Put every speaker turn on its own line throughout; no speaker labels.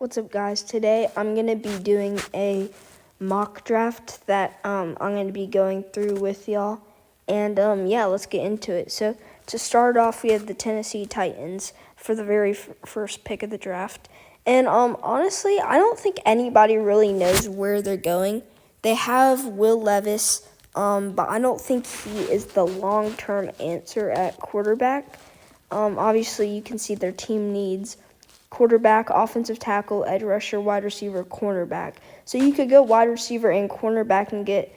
What's up, guys? Today I'm going to be doing a mock draft that I'm going to be going through with y'all. And yeah, let's get into it. So to start off, we have the Tennessee Titans for the very first pick of the draft. And honestly, I don't think anybody really knows where they're going. They have Will Levis, but I don't think he is the long-term answer at quarterback. Obviously, you can see their team needs quarterback, offensive tackle, edge rusher, wide receiver, cornerback. So you could go wide receiver and cornerback and get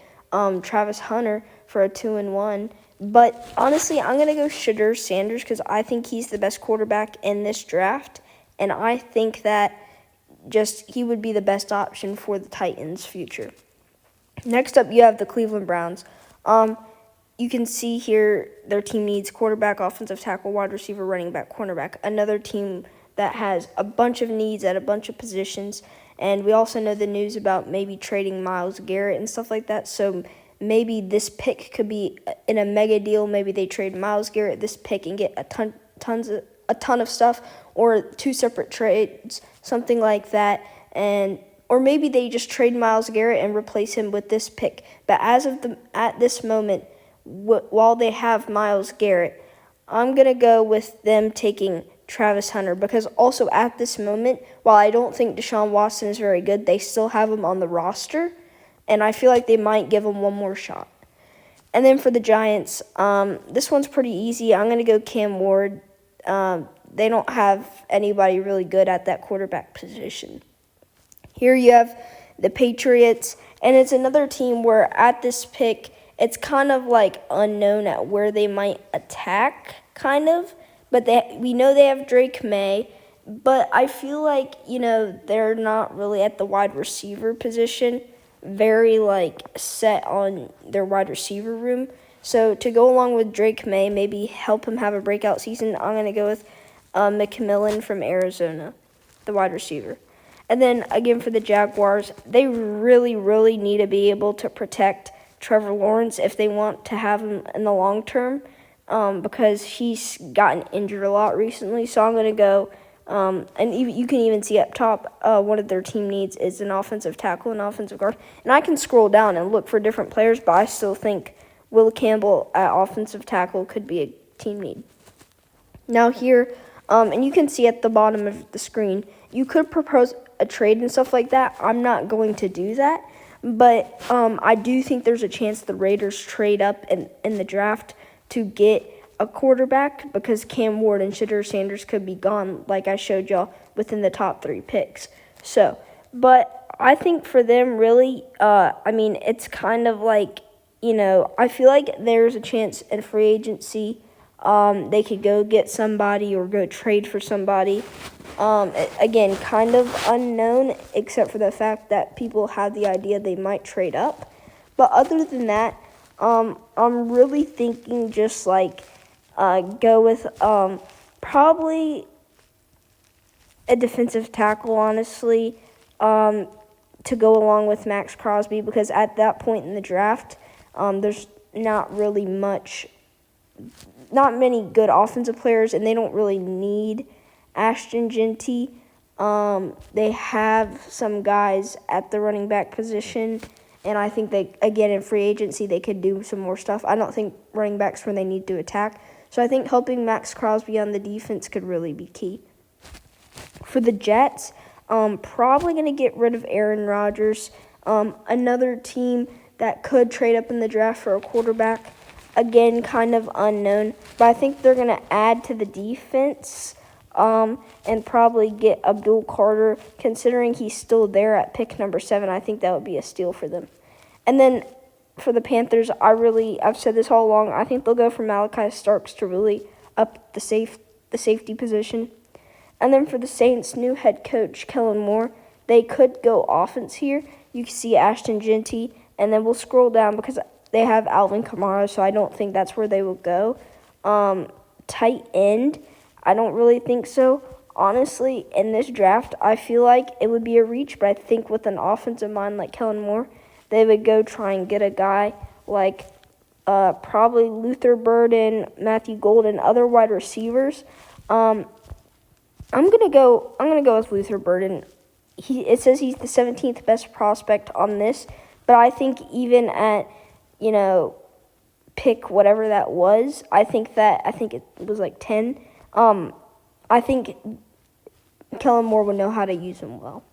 Travis Hunter for a 2-1. But honestly, I'm going to go Shedeur Sanders because I think he's the best quarterback in this draft. And I think that he would be the best option for the Titans' future. Next up, you have the Cleveland Browns. You can see here their team needs quarterback, offensive tackle, wide receiver, running back, cornerback. Another team that has a bunch of needs at a bunch of positions. And we also know the news about maybe trading Myles Garrett and stuff like that. So maybe this pick could be in a mega deal. Maybe they trade Myles Garrett this pick and get a ton of stuff, or two separate trades, something like that. Or maybe they just trade Myles Garrett and replace him with this pick. But at this moment, while they have Myles Garrett, I'm going to go with them taking Travis Hunter, because also at this moment, while I don't think Deshaun Watson is very good, they still have him on the roster, and I feel like they might give him one more shot. And then for the Giants, this one's pretty easy. I'm going to go Cam Ward. They don't have anybody really good at that quarterback position. Here you have the Patriots, and it's another team where at this pick, it's kind of like unknown at where they might attack, kind of. But we know they have Drake May, but I feel like, they're not really at the wide receiver position, very set on their wide receiver room. So to go along with Drake May, maybe help him have a breakout season, I'm going to go with McMillan from Arizona, the wide receiver. And then again for the Jaguars, they really, really need to be able to protect Trevor Lawrence if they want to have him in the long term. Because he's gotten injured a lot recently. So I'm going to go, and you can even see up top, one of their team needs is an offensive tackle and offensive guard. And I can scroll down and look for different players, but I still think Will Campbell at offensive tackle could be a team need. Now here, and you can see at the bottom of the screen, you could propose a trade and stuff like that. I'm not going to do that. But I do think there's a chance the Raiders trade up in the draft to get a quarterback, because Cam Ward and Shedeur Sanders could be gone, like I showed y'all, within the top 3 picks. So, but I think for them, really, it's kind of like, I feel like there's a chance in free agency they could go get somebody or go trade for somebody. Again, kind of unknown, except for the fact that people have the idea they might trade up. But other than that, I'm really thinking just go with probably a defensive tackle, honestly, to go along with Max Crosby, because at that point in the draft, there's not many good offensive players, and they don't really need Ashton Jeanty. They have some guys at the running back position, and I think again, in free agency, they could do some more stuff. I don't think running back's where they need to attack. So I think helping Max Crosby on the defense could really be key. For the Jets, probably going to get rid of Aaron Rodgers. Another team that could trade up in the draft for a quarterback. Again, kind of unknown. But I think they're going to add to the defense and probably get Abdul Carter. Considering he's still there at pick number 7, I think that would be a steal for them. And then for the Panthers, I've said this all along, I think they'll go for Malachi Starks to really up the safety position. And then for the Saints, new head coach Kellen Moore, they could go offense here. You can see Ashton Jeanty, and then we'll scroll down because they have Alvin Kamara, so I don't think that's where they will go. Tight end, I don't really think so. Honestly, in this draft, I feel like it would be a reach, but I think with an offensive mind like Kellen Moore, they would go try and get a guy like probably Luther Burden, Matthew Golden, other wide receivers. I'm gonna go with Luther Burden it says he's the 17th best prospect on this, but I think even at, pick whatever that was, I think it was like 10. I think Kellen Moore would know how to use him well.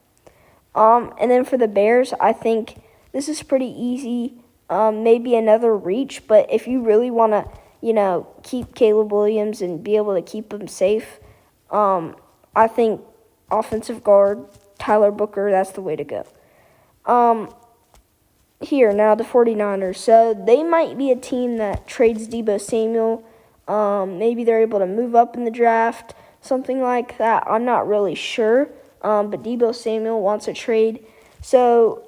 And then for the Bears, I think this is pretty easy. Maybe another reach, but if you really want to, keep Caleb Williams and be able to keep him safe, I think offensive guard Tyler Booker, that's the way to go. Here, now the 49ers. So they might be a team that trades Deebo Samuel. Maybe they're able to move up in the draft, something like that. I'm not really sure. But Deebo Samuel wants a trade. So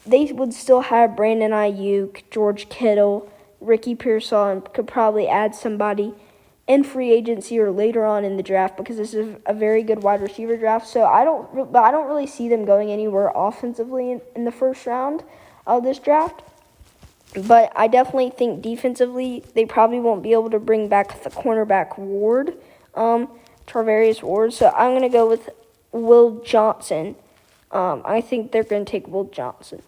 they would still have Brandon Ayuk, George Kittle, Ricky Pearsall, and could probably add somebody in free agency or later on in the draft because this is a very good wide receiver draft. So I don't really see them going anywhere offensively in the first round of this draft. But I definitely think defensively they probably won't be able to bring back the cornerback Ward, Tarvarius Ward. So I'm going to go with Will Johnson. I think they're going to take Will Johnson.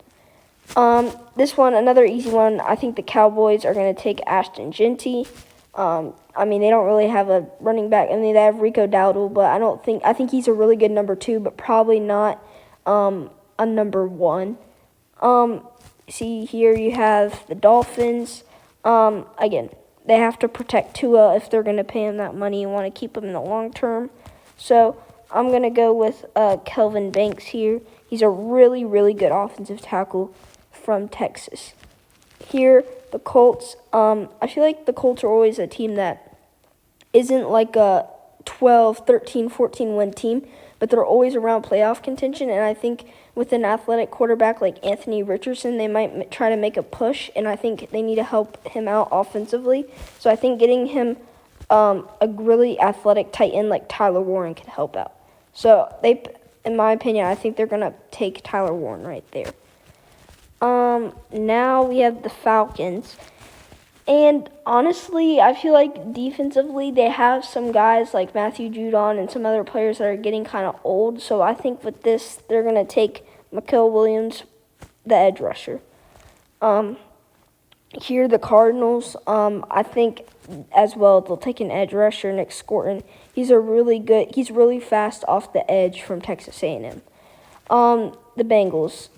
This one, another easy one. I think the Cowboys are going to take Ashton Jeanty. They don't really have a running back. They have Rico Dowdle, but I think he's a really good number 2, but probably not a number 1. See here you have the Dolphins. Again, they have to protect Tua if they're going to pay him that money and want to keep him in the long term. So I'm going to go with Kelvin Banks here. He's a really, really good offensive tackle from Texas. Here, the Colts. I feel like the Colts are always a team that isn't like a 12, 13, 14 win team, but they're always around playoff contention. And I think with an athletic quarterback like Anthony Richardson, they might try to make a push, and I think they need to help him out offensively. So I think getting him a really athletic tight end like Tyler Warren could help out. So in my opinion, I think they're going to take Tyler Warren right there. Now we have the Falcons. And honestly, I feel like defensively they have some guys like Matthew Judon and some other players that are getting kind of old. So I think with this, they're going to take Mikael Williams, the edge rusher. Here, the Cardinals, I think as well, they'll take an edge rusher, Nick Scorton. He's really fast off the edge from Texas A&M. The Bengals,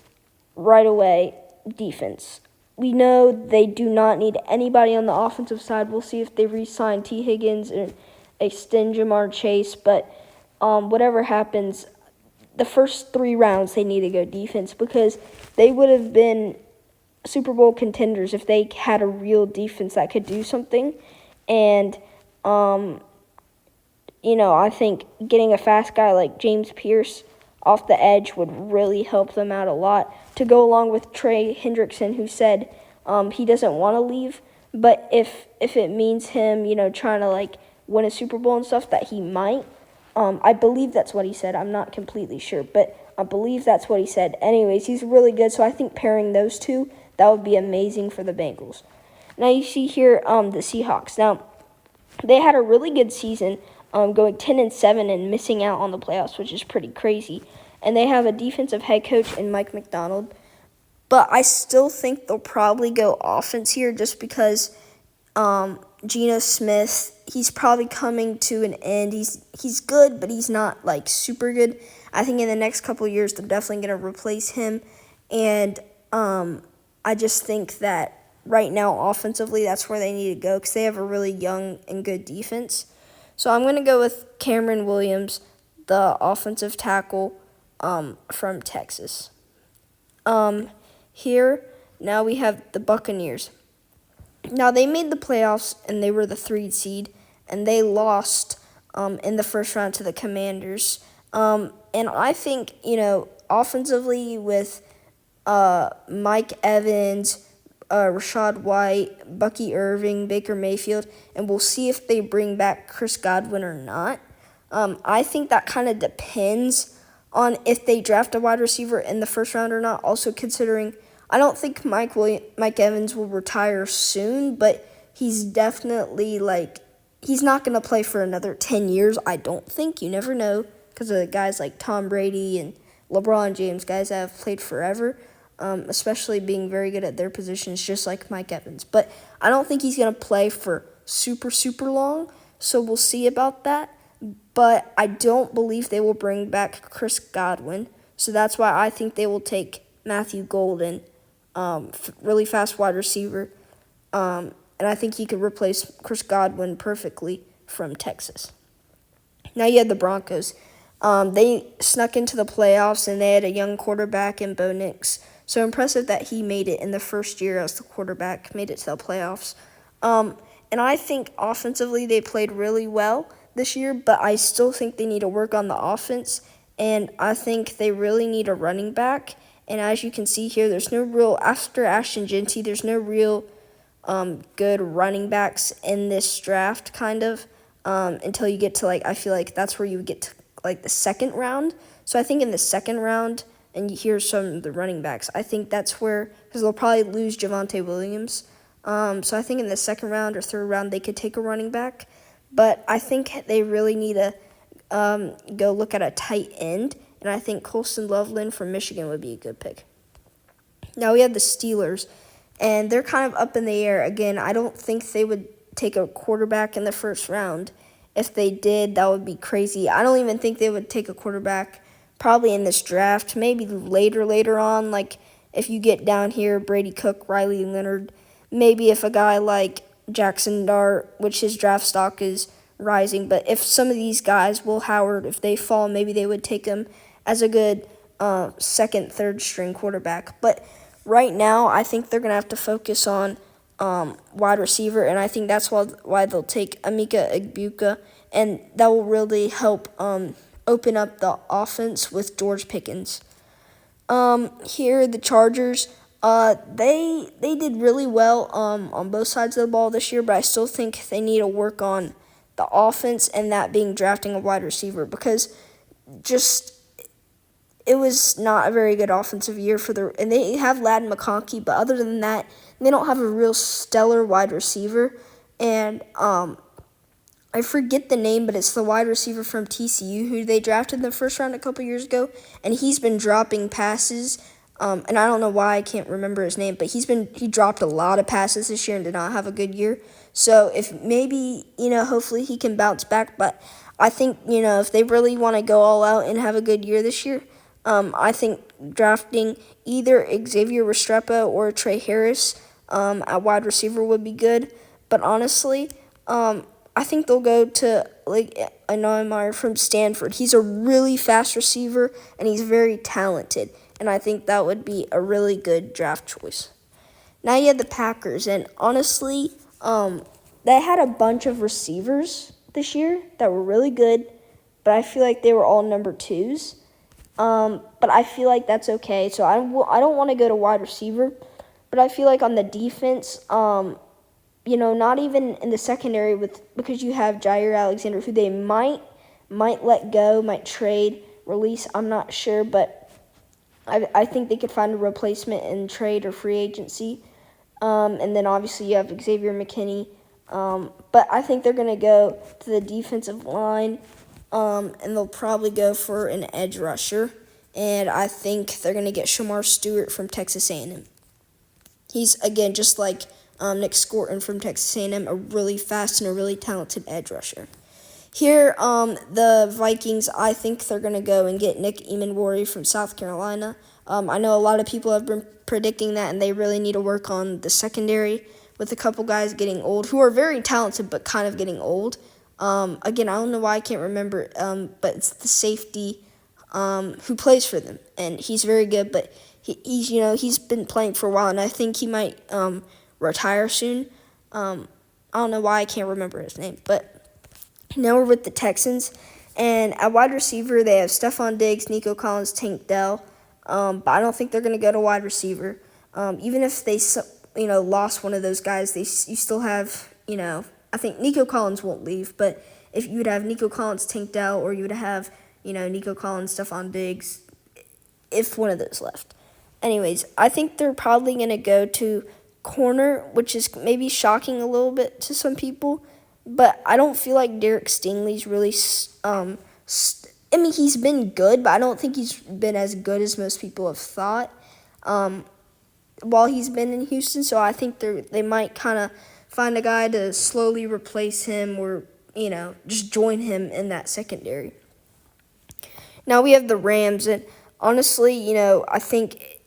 right away, defense. We know they do not need anybody on the offensive side. We'll see if they re-sign T. Higgins and extend Jamar Chase. But whatever happens, the first 3 rounds they need to go defense because they would have been Super Bowl contenders if they had a real defense that could do something. And, I think getting a fast guy like James Pierce off the edge would really help them out a lot, to go along with Trey Hendrickson, who said he doesn't want to leave, but if it means him, trying to win a Super Bowl and stuff, that he might. I believe that's what he said. I'm not completely sure, but I believe that's what he said. Anyways, he's really good, so I think pairing those two, that would be amazing for the Bengals. Now you see here the Seahawks. Now they had a really good season, going 10-7 and missing out on the playoffs, which is pretty crazy. And they have a defensive head coach in Mike Macdonald. But I still think they'll probably go offense here just because Geno Smith, he's probably coming to an end. He's good, but he's not super good. I think in the next couple of years they're definitely going to replace him. And I just think that right now offensively that's where they need to go because they have a really young and good defense. So I'm going to go with Cameron Williams, the offensive tackle from Texas. Here, now we have the Buccaneers. Now, they made the playoffs, and they were the 3rd seed, and they lost in the first round to the Commanders. And I think, offensively with Mike Evans, Rashad White, Bucky Irving, Baker Mayfield, and we'll see if they bring back Chris Godwin or not. I think that kind of depends on if they draft a wide receiver in the first round or not. Also considering, I don't think Mike Evans will retire soon, but he's definitely he's not going to play for another 10 years, I don't think. You never know because of guys like Tom Brady and LeBron James, guys that have played forever, especially being very good at their positions, just like Mike Evans. But I don't think he's going to play for super, super long, so we'll see about that. But I don't believe they will bring back Chris Godwin, so that's why I think they will take Matthew Golden, really fast wide receiver, and I think he could replace Chris Godwin perfectly from Texas. Now you have the Broncos. They snuck into the playoffs, and they had a young quarterback in Bo Nix. So impressive that he made it in the first year as the quarterback, made it to the playoffs. And I think offensively they played really well this year, but I still think they need to work on the offense, and I think they really need a running back. And as you can see here, there's no real, after Ashton Jeanty, there's no real good running backs in this draft, kind of, until you get to, I feel like that's where you would get to, the second round. So I think in the second round, and here's some of the running backs, I think that's where, because they'll probably lose Javonte Williams. So I think in the second round or third round, they could take a running back. But I think they really need to go look at a tight end, and I think Colston Loveland from Michigan would be a good pick. Now we have the Steelers, and they're kind of up in the air. Again, I don't think they would take a quarterback in the first round. If they did, that would be crazy. I don't even think they would take a quarterback probably in this draft, maybe later on, if you get down here, Brady Cook, Riley Leonard, maybe if a guy like Jackson Dart, which his draft stock is rising, but if some of these guys, Will Howard, if they fall, maybe they would take him as a good second, third string quarterback. But right now, I think they're going to have to focus on wide receiver, and I think that's why they'll take Emeka Egbuka, and that will really help open up the offense with George Pickens. Here, the Chargers, they did really well on both sides of the ball this year, but I still think they need to work on the offense, and that being drafting a wide receiver, because it was not a very good offensive year and they have Ladd McConkey, but other than that, they don't have a real stellar wide receiver. And I forget the name, but it's the wide receiver from TCU who they drafted in the first round a couple years ago, and he's been dropping passes. And I don't know why I can't remember his name, but he dropped a lot of passes this year and did not have a good year. So if maybe, hopefully he can bounce back. But I think, if they really want to go all out and have a good year this year, I think drafting either Xavier Restrepo or Trey Harris at wide receiver would be good. But honestly, I think they'll go to Neumeier from Stanford. He's a really fast receiver, and he's very talented. And I think that would be a really good draft choice. Now you have the Packers, and honestly, they had a bunch of receivers this year that were really good, but I feel like they were all number twos. But I feel like that's okay. So I don't want to go to wide receiver, but I feel like on the defense, not even in the secondary because you have Jair Alexander, who they might let go, might trade, release. I'm not sure, but I think they could find a replacement in trade or free agency. And then obviously you have Xavier McKinney. But I think they're going to go to the defensive line, and they'll probably go for an edge rusher. And I think they're going to get Shamar Stewart from Texas A&M. He's, again, just like Nick Scorton from Texas A&M, a really fast and a really talented edge rusher. Here, the Vikings, I think they're going to go and get Nick Emanwari from South Carolina. I know a lot of people have been predicting that, and they really need to work on the secondary with a couple guys getting old, who are very talented but kind of getting old. Again, I don't know why I can't remember, but it's the safety who plays for them, and he's very good, but he's been playing for a while, and I think he might retire soon. I don't know why I can't remember his name, but now we're with the Texans, and at wide receiver, they have Stephon Diggs, Nico Collins, Tank Dell, but I don't think they're going to go to wide receiver. Even if they, lost one of those guys, you still have, I think Nico Collins won't leave, but if you would have Nico Collins, Tank Dell, or you would have, Nico Collins, Stephon Diggs, if one of those left. Anyways, I think they're probably going to go to corner, which is maybe shocking a little bit to some people, but I don't feel like Derek Stingley's really I mean, he's been good, but I don't think he's been as good as most people have thought while he's been in Houston. So I think they might kind of find a guy to slowly replace him or, just join him in that secondary. Now we have the Rams, and honestly, I think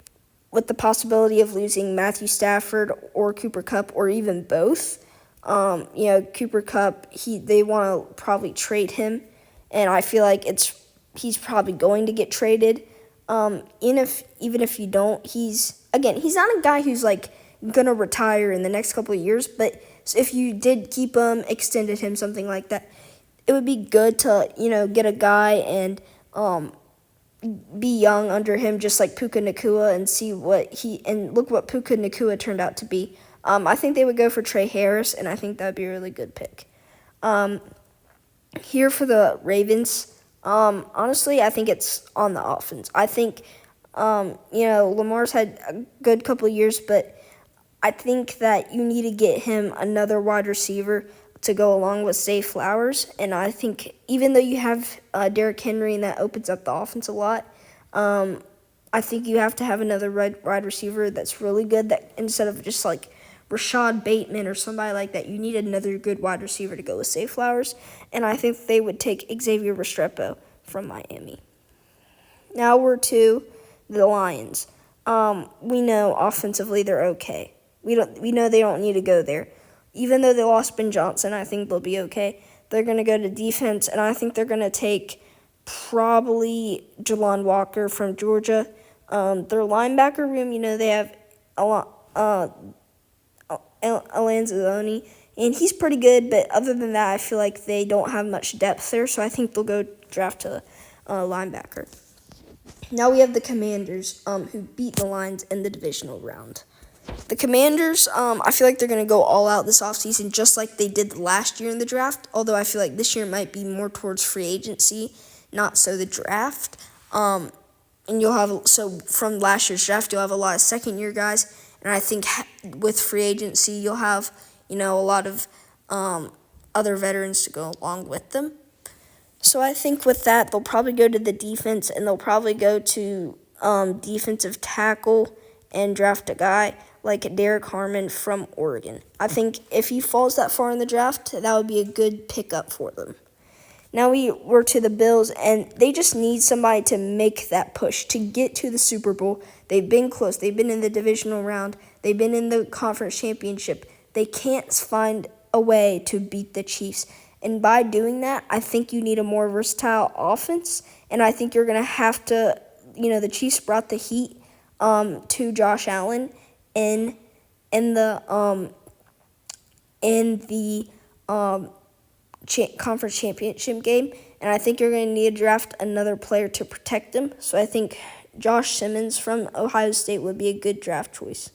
with the possibility of losing Matthew Stafford or Cooper Kupp or even both, Cooper Kupp, they want to probably trade him, and I feel like he's probably going to get traded. Even if you don't, he's not a guy who's like gonna retire in the next couple of years, but if you did keep him, extended him, something like that, it would be good to get a guy and be young under him, just like Puka Nacua, and see look what Puka Nacua turned out to be. I think they would go for Trey Harris, and I think that would be a really good pick. Here for the Ravens, honestly, I think it's on the offense. I think, Lamar's had a good couple of years, but I think that you need to get him another wide receiver to go along with Zay Flowers. And I think even though you have Derrick Henry and that opens up the offense a lot, I think you have to have another wide receiver that's really good, that instead of just like Rashad Bateman or somebody like that, you need another good wide receiver to go with Zay Flowers. And I think they would take Xavier Restrepo from Miami. Now we're to the Lions. We know offensively they're okay. We know they don't need to go there. Even though they lost Ben Johnson, I think they'll be okay. They're going to go to defense, and I think they're going to take probably Jalon Walker from Georgia. Their linebacker room, they have Alanzalone, and he's pretty good, but other than that, I feel like they don't have much depth there, so I think they'll go draft a linebacker. Now we have the Commanders, who beat the Lions in the divisional round. The Commanders, I feel like they're going to go all out this offseason, just like they did last year in the draft, although I feel like this year might be more towards free agency, not so the draft. And from last year's draft, you'll have a lot of second-year guys, and I think with free agency, you'll have, a lot of other veterans to go along with them. So I think with that, they'll probably go to the defense, and they'll probably go to defensive tackle and draft a guy like Derek Harmon from Oregon. I think if he falls that far in the draft, that would be a good pickup for them. Now we're to the Bills, and they just need somebody to make that push to get to the Super Bowl. They've been close. They've been in the divisional round. They've been in the conference championship. They can't find a way to beat the Chiefs. And by doing that, I think you need a more versatile offense, and I think you're going to have to, the Chiefs brought the heat to Josh Allen in the conference championship game, and I think you're going to need to draft another player to protect him. So I think Josh Simmons from Ohio State would be a good draft choice.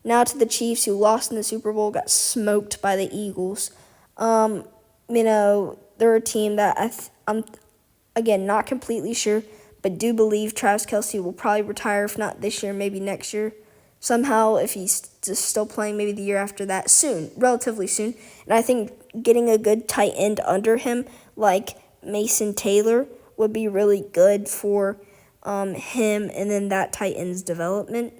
Now to the Chiefs, who lost in the Super Bowl, got smoked by the Eagles. They're a team that I'm again not completely sure, but do believe Travis Kelce will probably retire, if not this year, maybe next year. Somehow, if he's just still playing, maybe the year after that, soon, relatively soon. And I think getting a good tight end under him, like Mason Taylor, would be really good for him and then that tight end's development.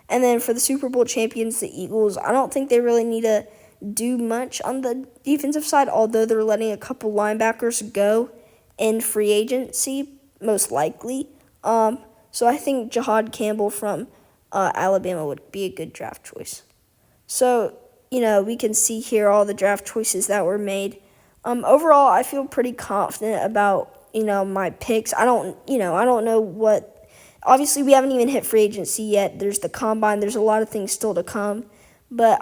And then for the Super Bowl champions, the Eagles, I don't think they really need to do much on the defensive side, although they're letting a couple linebackers go in free agency, most likely. So I think Jahad Campbell from Alabama would be a good draft choice. So, we can see here all the draft choices that were made. Overall, I feel pretty confident about, my picks. I don't know what, obviously we haven't even hit free agency yet. There's the combine. There's a lot of things still to come. But,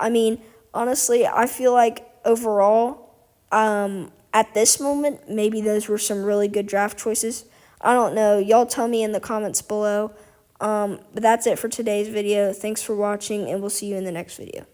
honestly, I feel like overall, at this moment, maybe those were some really good draft choices. I don't know. Y'all tell me in the comments below. But that's it for today's video. Thanks for watching, and we'll see you in the next video.